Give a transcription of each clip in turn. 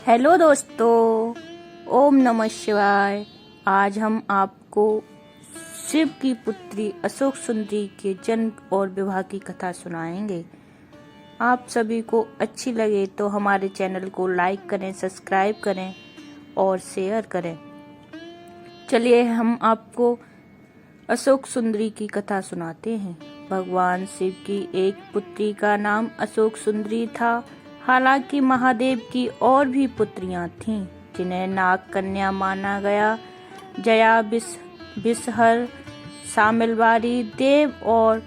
Hello दोस्तों, ओम नमः शिवाय। आज हम आपको शिव की पुत्री अशोक सुंदरी के जन्म और विवाह की कथा सुनाएंगे। आप सभी को अच्छी लगे तो हमारे चैनल को लाइक करें, सब्सक्राइब करें और शेयर करें। चलिए हम आपको अशोक सुंदरी की कथा सुनाते हैं। भगवान शिव की एक पुत्री का नाम अशोक सुंदरी था। हालांकि महादेव की और भी पुत्रियां थीं, जिन्हें नाग कन्या माना गया। जया, बिसहर, सामिलवारी, देव और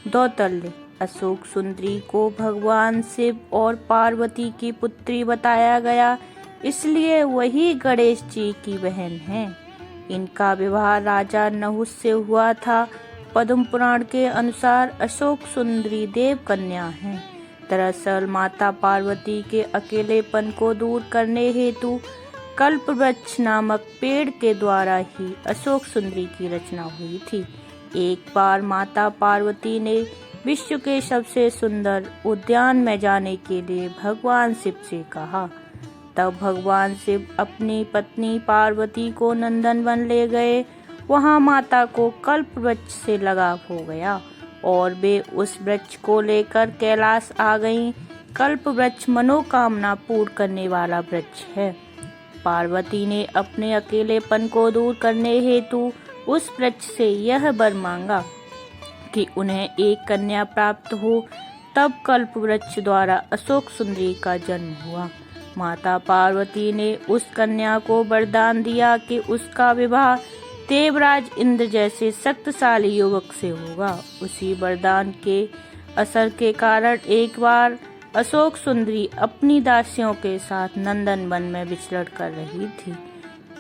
दौतल्य। अशोक सुंदरी को भगवान शिव और पार्वती की पुत्री बताया गया, इसलिए वही गणेश जी की बहन है। इनका विवाह राजा नहुस से हुआ था। पद्म पुराण के अनुसार अशोक सुंदरी देव कन्या है। दरअसल माता पार्वती के अकेलेपन को दूर करने हेतु कल्पवृक्ष नामक पेड़ के द्वारा ही अशोक सुंदरी की रचना हुई थी। एक बार माता पार्वती ने विश्व के सबसे सुंदर उद्यान में जाने के लिए भगवान शिव से कहा। तब भगवान शिव अपनी पत्नी पार्वती को नंदनवन ले गए। वहां माता को कल्पवृक्ष से लगाव हो गया और वे उस वृक्ष को लेकर कैलाश आ गईं। कल्प वृक्ष मनोकामना पूर्ण करने वाला वृक्ष है। पार्वती ने अपने अकेलेपन को दूर करने हेतु उस वृक्ष से यह वर मांगा कि उन्हें एक कन्या प्राप्त हो। तब कल्प वृक्ष द्वारा अशोक सुंदरी का जन्म हुआ। माता पार्वती ने उस कन्या को वरदान दिया कि उसका विवाह देवराज इंद्र जैसे शक्तिशाली युवक से होगा। उसी वरदान के असर के कारण एक बार अशोक सुंदरी अपनी दासियों के साथ नंदनवन में विचरण कर रही थी।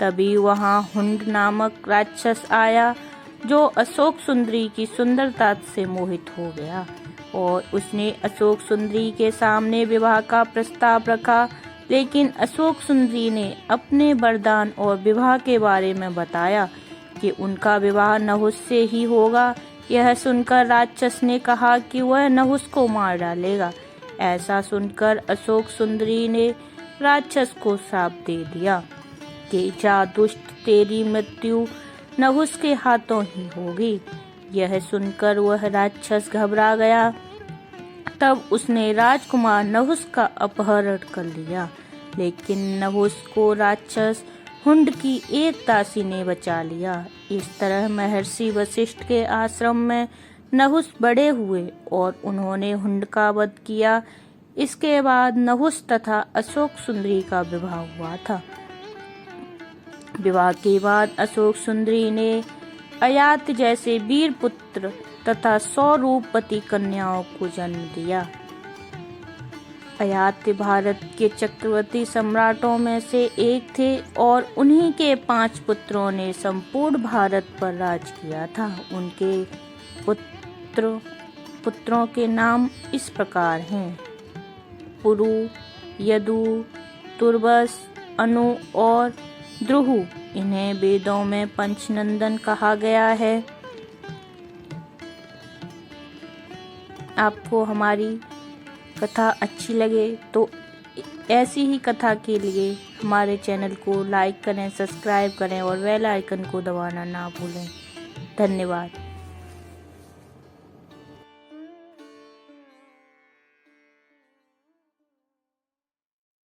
तभी वहां हुंड नामक राक्षस आया, जो अशोक सुंदरी की सुंदरता से मोहित हो गया और उसने अशोक सुंदरी के सामने विवाह का प्रस्ताव रखा। लेकिन अशोक सुंदरी ने अपने वरदान और विवाह के बारे में बताया कि उनका विवाह नहुस से ही होगा। यह सुनकर राक्षस ने कहा कि वह नहुस को मार डालेगा। ऐसा सुनकर अशोक सुंदरी ने राक्षस को श्राप दे दिया कि जा दुष्ट, तेरी मृत्यु नहुस के हाथों ही होगी। यह सुनकर वह राक्षस घबरा गया। तब उसने राजकुमार नहुस का अपहरण कर लिया। लेकिन नहुस को राक्षस हुंड की एक दासी ने बचा लिया। इस तरह महर्षि वशिष्ठ के आश्रम में नहुस बड़े हुए और उन्होंने हुंड का वध किया। इसके बाद नहुस तथा अशोक सुंदरी का विवाह हुआ था। विवाह के बाद अशोक सुंदरी ने अयात जैसे वीर पुत्र तथा 100 रूपवती कन्याओं को जन्म दिया। अयात्य भारत के चक्रवर्ती सम्राटों में से एक थे और उन्हीं के 5 पुत्रों ने संपूर्ण भारत पर राज किया था। उनके पुत्रों के नाम इस प्रकार हैं: पुरु, यदु, तुर्बस, अनु और द्रुहु। इन्हें वेदों में पंचनंदन कहा गया है। आपको हमारी कथा अच्छी लगे तो ऐसी ही कथा के लिए हमारे चैनल को लाइक करें, सब्सक्राइब करें और बेल आइकन को दबाना ना भूलें। धन्यवाद।